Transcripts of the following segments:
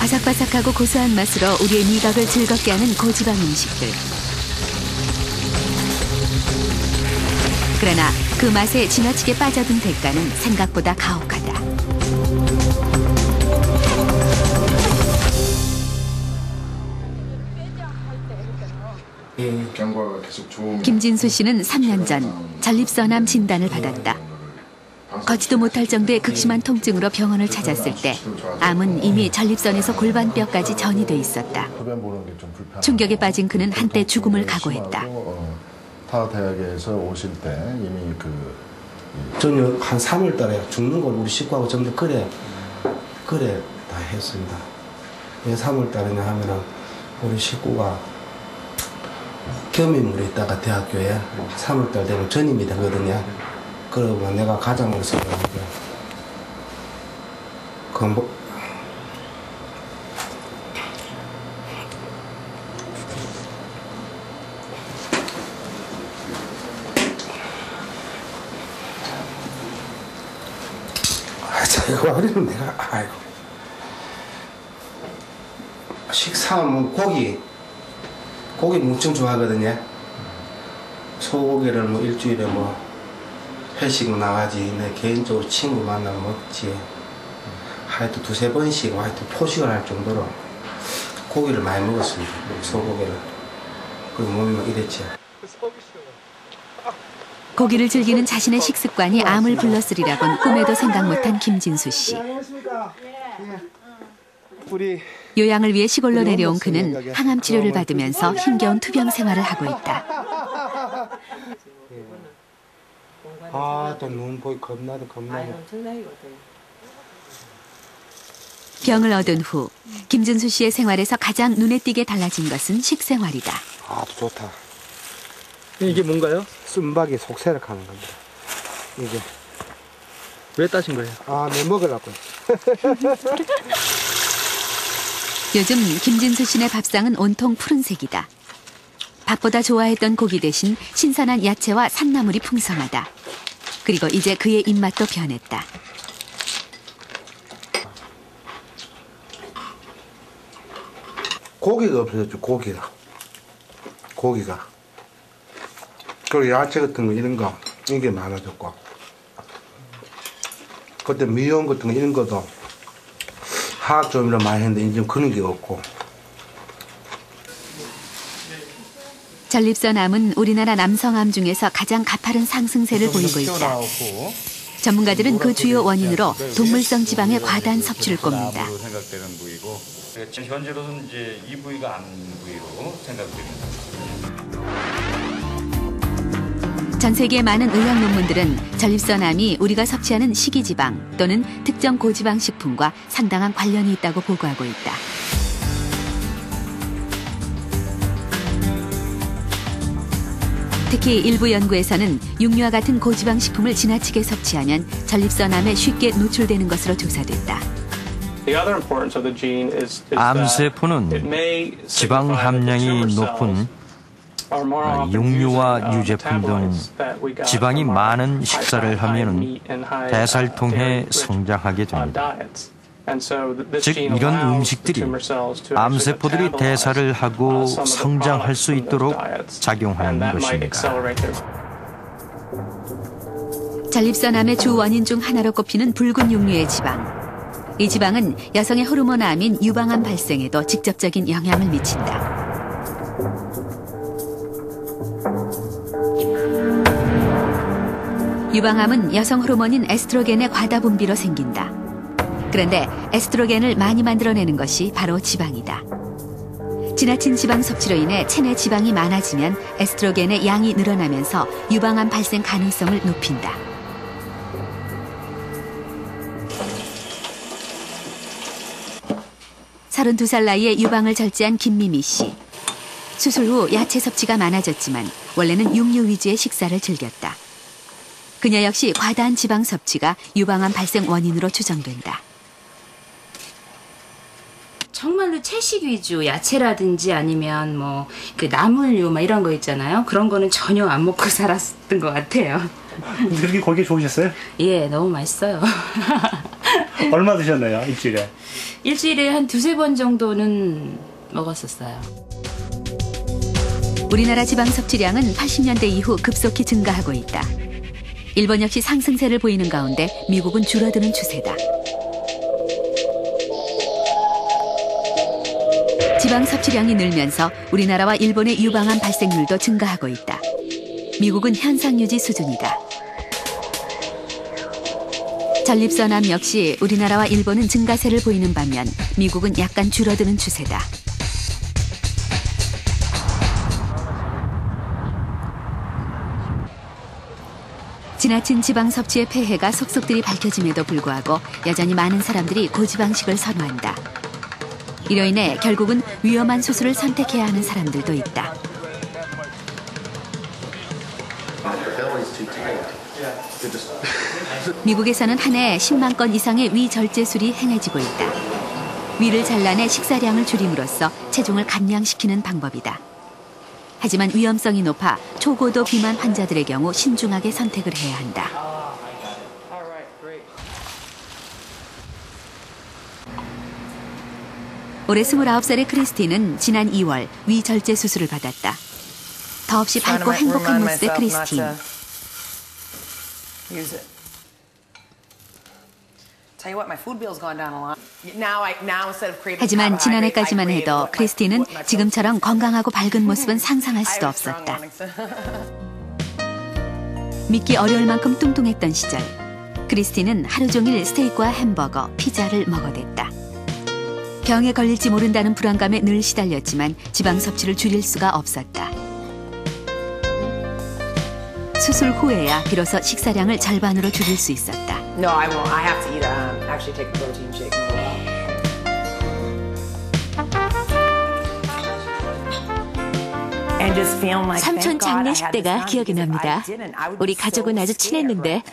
바삭바삭하고 고소한 맛으로 우리의 미각을 즐겁게 하는 고지방 음식들. 그러나 그 맛에 지나치게 빠져든 대가는 생각보다 가혹하다. 김진수 씨는 3년 전 전립선암 진단을 받았다. 걷지도 못할 정도의 극심한 통증으로 병원을 찾았을 때 암은 이미 전립선에서 골반뼈까지 전이 돼 있었다. 충격에 빠진 그는 한때 죽음을 각오했다. 타 대학에서 오실 때 이미 저는 한 3월 달에 죽는 걸 우리 식구하고 전부 그래 다 했습니다. 왜 3월 달에냐 하면은 우리 식구가 겸임으로 있다가 대학교에 3월 달 되면 전임이 되거든요. 그러면 내가 가장을 서가지고 이거 하려면 내가 아이고 식사하면 고기 무청 좋아하거든요. 소고기를 뭐 일주일에 뭐 회식 나가지. 내 개인적으로 친구 만나면 먹지. 하여튼 2-3번씩 하여튼 포식을 할 정도로 고기를 많이 먹었습니다. 소고기를. 그리고 몸이 막 이랬지. 고기를 즐기는 자신의 식습관이 암을 불렀으리라곤 꿈에도 생각 못한 김진수 씨. 요양을 위해 시골로 내려온 그는 항암 치료를 받으면서 힘겨운 투병 생활을 하고 있다. 또 눈 보이 겁나도. 병을 얻은 후 김진수 씨의 생활에서 가장 눈에 띄게 달라진 것은 식생활이다. 좋다. 이게 뭔가요? 순박이 속세를 하는 겁니다. 이게 왜 따신 거예요? 내 먹으려고. 요즘 김진수 씨네 밥상은 온통 푸른색이다. 밥보다 좋아했던 고기 대신 신선한 야채와 산나물이 풍성하다. 그리고 이제 그의 입맛도 변했다. 고기가 없어졌죠. 고기가. 그리고 야채 같은 거 이런 거 이게 많아졌고. 그때 미원 같은 거 이런 것도 화학조미료 많이 했는데 이제 그런 게 없고. 전립선암은 우리나라 남성암 중에서 가장 가파른 상승세를 보이고 있다. 전문가들은 그 주요 원인으로 동물성 지방의 과다한 섭취를 꼽는다. 현재로서는 이제 이 부위가 암 부위로 생각됩니다. 전 세계 많은 의학 논문들은 전립선암이 우리가 섭취하는 식이지방 또는 특정 고지방 식품과 상당한 관련이 있다고 보고하고 있다. 특히 일부 연구에서는 육류와 같은 고지방 식품을 지나치게 섭취하면 전립선암에 쉽게 노출되는 것으로 조사됐다. 암세포는 지방 함량이 높은 육류와 유제품 등 지방이 많은 식사를 하면 대사를 통해 성장하게 됩니다. 즉 이런 음식들이 암세포들이 대사를 하고 성장할 수 있도록 작용하는 것입니다. 전립선암의 주 원인 중 하나로 꼽히는 붉은 육류의 지방. 이 지방은 여성의 호르몬암인 유방암 발생에도 직접적인 영향을 미친다. 유방암은 여성 호르몬인 에스트로겐의 과다 분비로 생긴다. 그런데 에스트로겐을 많이 만들어내는 것이 바로 지방이다. 지나친 지방 섭취로 인해 체내 지방이 많아지면 에스트로겐의 양이 늘어나면서 유방암 발생 가능성을 높인다. 서른두 살 나이에 유방을 절제한 김미미 씨. 수술 후 야채 섭취가 많아졌지만 원래는 육류 위주의 식사를 즐겼다. 그녀 역시 과다한 지방 섭취가 유방암 발생 원인으로 추정된다. 정말로 채식 위주 야채라든지 아니면 뭐 그 나물류 막 이런 거 있잖아요. 그런 거는 전혀 안 먹고 살았던 것 같아요. 그렇게 고기 좋으셨어요? 예, 너무 맛있어요. 얼마 드셨나요, 일주일에? 일주일에 한 2-3번 정도는 먹었었어요. 우리나라 지방 섭취량은 80년대 이후 급속히 증가하고 있다. 일본 역시 상승세를 보이는 가운데 미국은 줄어드는 추세다. 지방 섭취량이 늘면서 우리나라와 일본의 유방암 발생률도 증가하고 있다. 미국은 현상 유지 수준이다. 전립선암 역시 우리나라와 일본은 증가세를 보이는 반면 미국은 약간 줄어드는 추세다. 지나친 지방 섭취의 폐해가 속속들이 밝혀짐에도 불구하고 여전히 많은 사람들이 고지방식을 선호한다. 이로 인해 결국은 위험한 수술을 선택해야 하는 사람들도 있다. 미국에서는 한 해 10만 건 이상의 위절제술이 행해지고 있다. 위를 잘라내 식사량을 줄임으로써 체중을 감량시키는 방법이다. 하지만 위험성이 높아 초고도 비만 환자들의 경우 신중하게 선택을 해야 한다. 올해 29살의 크리스틴은 지난 2월 위절제 수술을 받았다. 더없이 밝고 행복한 모습의 크리스틴. 하지만 지난해까지만 해도 크리스틴은 지금처럼 건강하고 밝은 모습은 상상할 수도 없었다. 믿기 어려울 만큼 뚱뚱했던 시절, 크리스틴은 하루 종일 스테이크와 햄버거, 피자를 먹어댔다. 병에 걸릴지 모른다는 불안감에 늘 시달렸지만 지방 섭취를 줄일 수가 없었다. 수술 후에야 비로소 식사량을 절반으로 줄일 수 있었다. No, I won't. I have to eat. Actually, take a protein shake. 삼촌 장례식 때가 기억이 납니다. 우리 가족은 아주 친했는데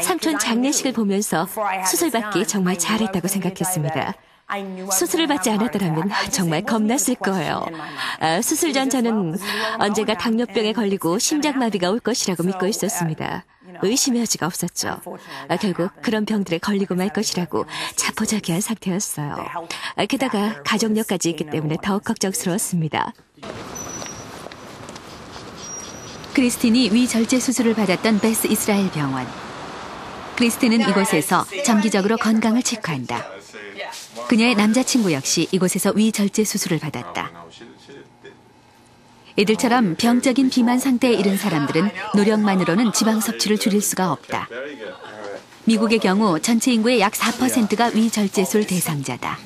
삼촌 장례식을 보면서 수술받기 정말 잘했다고 생각했습니다. 수술을 받지 않았더라면 정말 겁났을 거예요. 수술 전 저는 언젠가 당뇨병에 걸리고 심장마비가 올 것이라고 믿고 있었습니다. 의심의 여지가 없었죠. 결국 그런 병들에 걸리고 말 것이라고 자포자기한 상태였어요. 게다가 가족력까지 있기 때문에 더욱 걱정스러웠습니다. 크리스틴이 위절제 수술을 받았던 베스 이스라엘 병원. 크리스틴은 이곳에서 정기적으로 건강을 체크한다. 그녀의 남자친구 역시 이곳에서 위절제 수술을 받았다. 이들처럼 병적인 비만 상태에 이른 사람들은 노력만으로는 지방 섭취를 줄일 수가 없다. 미국의 경우 전체 인구의 약 4%가 위절제술 대상자다.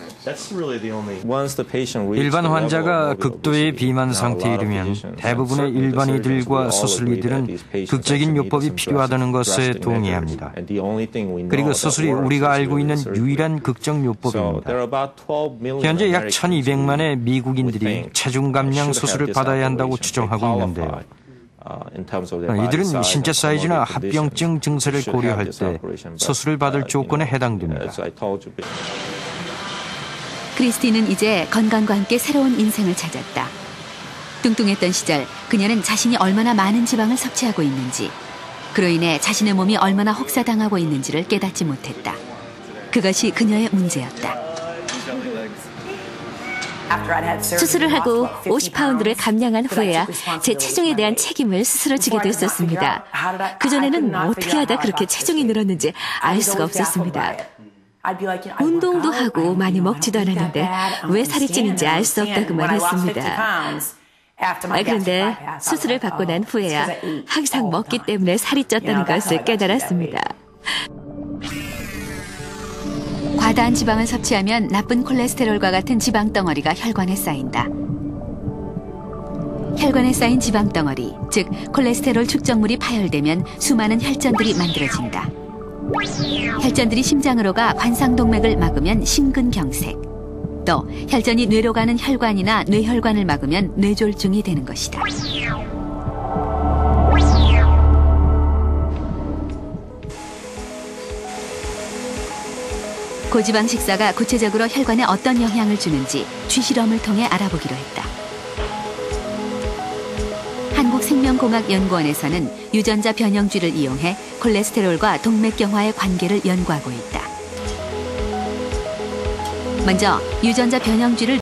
일반 환자가 극도의 비만 상태에 이르면 대부분의 일반의들과 수술의들은 극적인 요법이 필요하다는 것에 동의합니다. 그리고 수술이 우리가 알고 있는 유일한 극적 요법입니다. 현재 약 1200만의 미국인들이 체중 감량 수술을 받아야 한다고 추정하고 있는데요. 이들은 신체 사이즈나 합병증 증세를 고려할 때 수술을 받을 조건에 해당됩니다. 크리스틴은 이제 건강과 함께 새로운 인생을 찾았다. 뚱뚱했던 시절 그녀는 자신이 얼마나 많은 지방을 섭취하고 있는지, 그로 인해 자신의 몸이 얼마나 혹사당하고 있는지를 깨닫지 못했다. 그것이 그녀의 문제였다. 수술을 하고 50파운드를 감량한 후에야 제 체중에 대한 책임을 스스로 지게 됐었습니다. 그전에는 어떻게 하다 그렇게 체중이 늘었는지 알 수가 없었습니다. 운동도 하고 많이 먹지도 않았는데 왜 살이 찌는지 알 수 없다고만 했습니다. 그런데 수술을 받고 난 후에야 항상 먹기 때문에 살이 쪘다는 것을 깨달았습니다. 과다한 지방을 섭취하면 나쁜 콜레스테롤과 같은 지방 덩어리가 혈관에 쌓인다. 혈관에 쌓인 지방 덩어리, 즉 콜레스테롤 축적물이 파열되면 수많은 혈전들이 만들어진다. 혈전들이 심장으로 가 관상동맥을 막으면 심근경색, 또 혈전이 뇌로 가는 혈관이나 뇌혈관을 막으면 뇌졸중이 되는 것이다. 고지방 식사가 구체적으로 혈관에 어떤 영향을 주는지 쥐실험을 통해 알아보기로 했다. 한국생명공학연구원에서는 유전자 변형쥐를 이용해 콜레스테롤과 동맥경화의 관계를 연구하고 있다. 먼저 유전자 변형쥐를